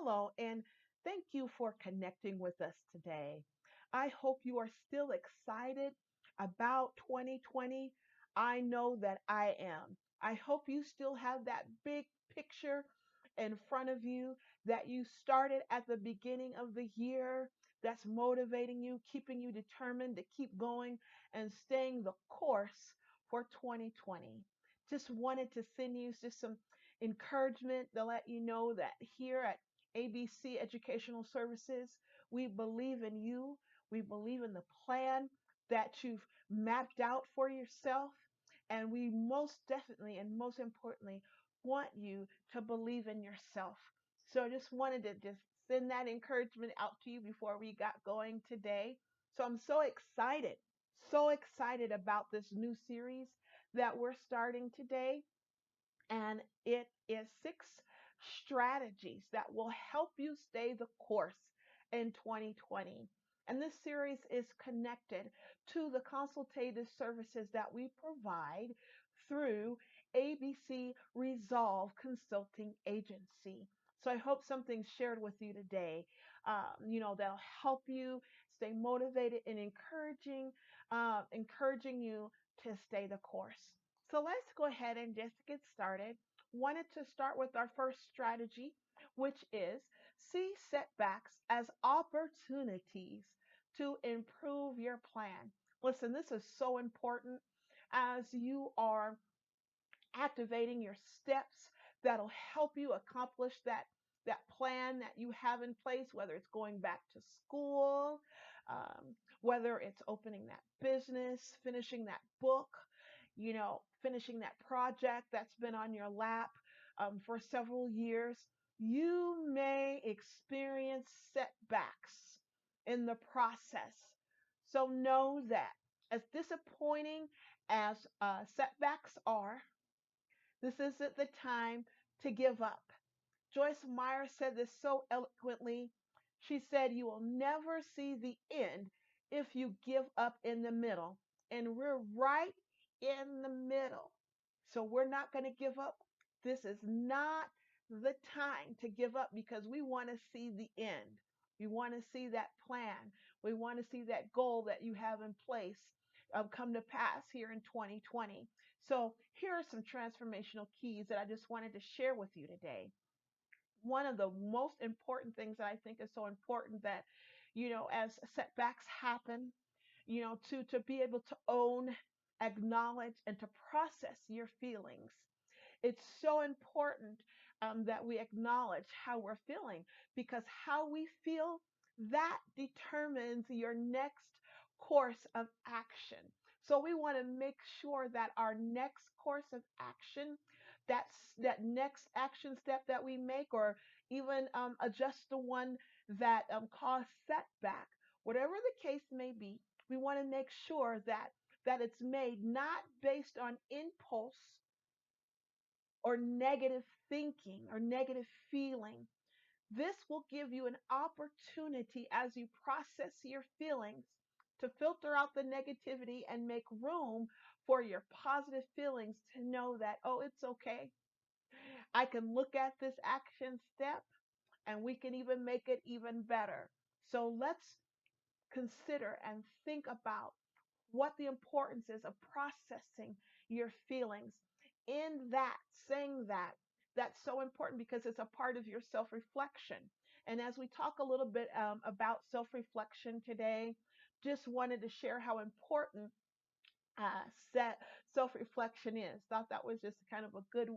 Hello, and thank you for connecting with us today. I hope you are still excited about 2020. I know that I am. I hope you still have that big picture in front of you that you started at the beginning of the year that's motivating you, keeping you determined to keep going and staying the course for 2020. Just wanted to send you just some encouragement to let you know that here at ABC Educational Services, we believe in you. We believe in the plan that you've mapped out for yourself. And we most definitely and most importantly want you to believe in yourself. So I just wanted to just send that encouragement out to you before we got going today. So I'm so excited about this new series that we're starting today, and it is 6 strategies that will help you stay the course in 2020. And this series is connected to the consultative services that we provide through ABC Resolve Consulting Agency. So I hope something's shared with you today, that'll help you stay motivated and encouraging you to stay the course. So let's go ahead and just get started. Wanted to start with our first strategy, which is see setbacks as opportunities to improve your plan. Listen, this is so important as you are activating your steps that'll help you accomplish that plan that you have in place, whether it's going back to school, whether it's opening that business, finishing that book, finishing that project that's been on your lap for several years. You may experience setbacks in the process. So know that as disappointing as setbacks are, this isn't the time to give up. Joyce Meyer said this so eloquently. She said, "You will never see the end if you give up in the middle." And we're right in the middle. So we're not going to give up. This is not the time to give up because we want to see the end. We want to see that plan. We want to see that goal that you have in place come to pass here in 2020. So here are some transformational keys that I just wanted to share with you today. One of the most important things that I think is so important that, as setbacks happen, to be able to own, acknowledge, and to process your feelings. It's so important that we acknowledge how we're feeling because how we feel that determines your next course of action. So we want to make sure that our next course of action, that's that next action step that we make, or even adjust the one that caused setback, whatever the case may be, we want to make sure that it's made not based on impulse or negative thinking or negative feeling. This will give you an opportunity as you process your feelings to filter out the negativity and make room for your positive feelings to know that, oh, it's okay. I can look at this action step and we can even make it even better. So let's consider and think about what the importance is of processing your feelings. In that, saying that's so important because it's a part of your self reflection. And as we talk a little bit about self reflection today, just wanted to share how important set self-reflection is. Thought that was just kind of a good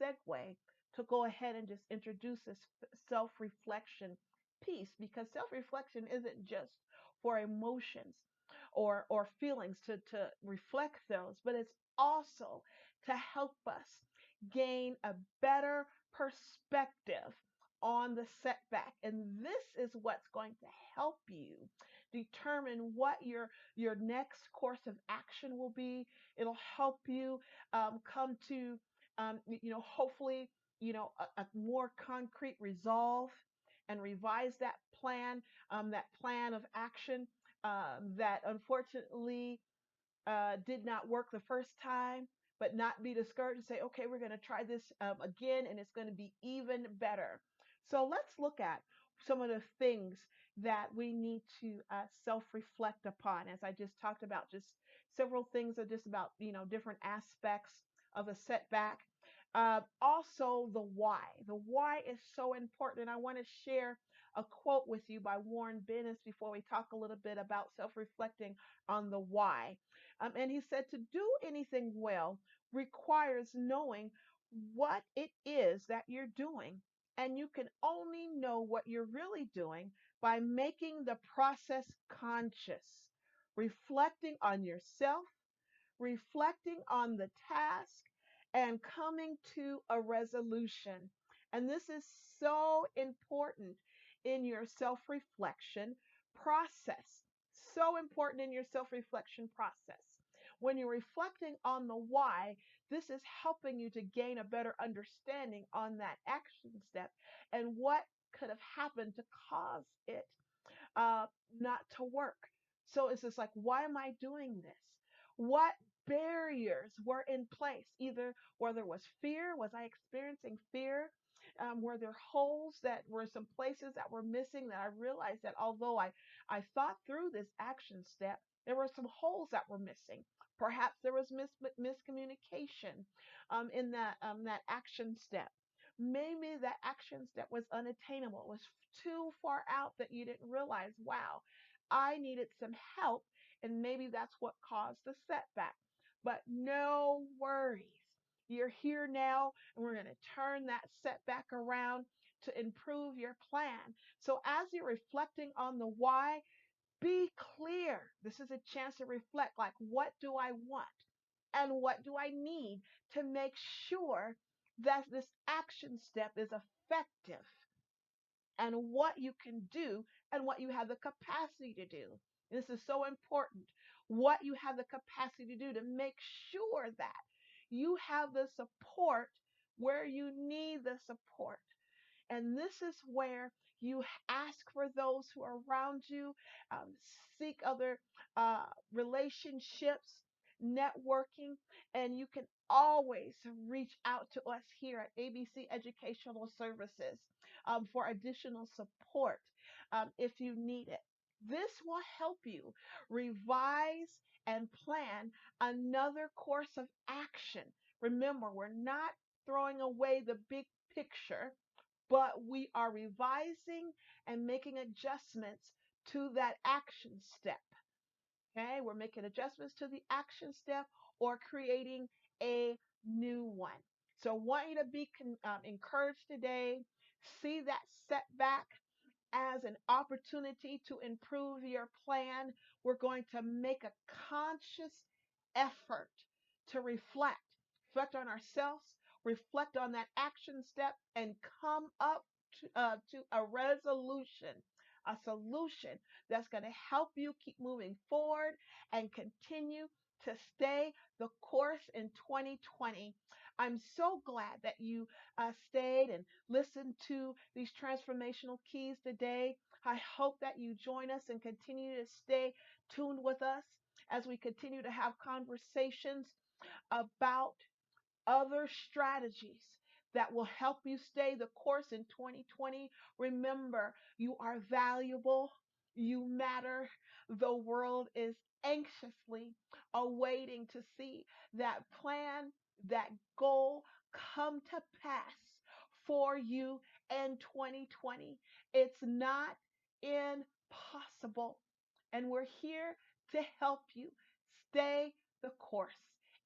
segue to go ahead and just introduce this self-reflection piece because self-reflection isn't just for emotions or feelings to reflect those, but it's also to help us gain a better perspective on the setback. And this is what's going to help you determine what your next course of action will be. It'll help you come to, hopefully, a more concrete resolve and revise that plan of action that unfortunately did not work the first time, but not be discouraged and say, okay, we're going to try this again and it's going to be even better. So let's look at some of the things that we need to self reflect upon. As I just talked about, just several things are just about, different aspects of a setback. Also, the why. The why is so important. And I want to share a quote with you by Warren Bennis before we talk a little bit about self reflecting on the why. And he said, to do anything well requires knowing what it is that you're doing, and you can only know what you're really doing by making the process conscious, reflecting on yourself, reflecting on the task, and coming to a resolution. And this is so important in your self reflection process. So important in your self reflection process. When you're reflecting on the why, this is helping you to gain a better understanding on that action step and what could have happened to cause it not to work. So it's just like, why am I doing this? What barriers were in place? Either whether it was fear, was I experiencing fear? Were there holes that were some places that were missing that I realized that although I thought through this action step, there were some holes that were missing. Perhaps there was miscommunication in that action step. Maybe that action step was unattainable. It was too far out that you didn't realize, wow, I needed some help. And maybe that's what caused the setback. But no worries. You're here now, and we're going to turn that setback around to improve your plan. So, as you're reflecting on the why, be clear. This is a chance to reflect like, what do I want? And what do I need to make sure that this action step is effective, and what you can do and what you have the capacity to do. This is so important. What you have the capacity to do to make sure that you have the support where you need the support. And this is where you ask for those who are around you, seek other relationships, networking, and you can always reach out to us here at ABC Educational Services for additional support if you need it. This will help you revise and plan another course of action. Remember, we're not throwing away the big picture, but we are revising and making adjustments to that action step. Okay, we're making adjustments to the action step or creating a new one. So, I want you to be encouraged today. See that setback as an opportunity to improve your plan. We're going to make a conscious effort to reflect on ourselves, reflect on that action step, and come up to a resolution, a solution that's going to help you keep moving forward and continue to stay the course in 2020. I'm so glad that you stayed and listened to these transformational keys today. I hope that you join us and continue to stay tuned with us as we continue to have conversations about other strategies that will help you stay the course in 2020. Remember, you are valuable, you matter. The world is anxiously awaiting to see that plan, that goal come to pass for you in 2020. It's not impossible. And we're here to help you stay the course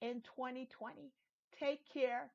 in 2020. Take care.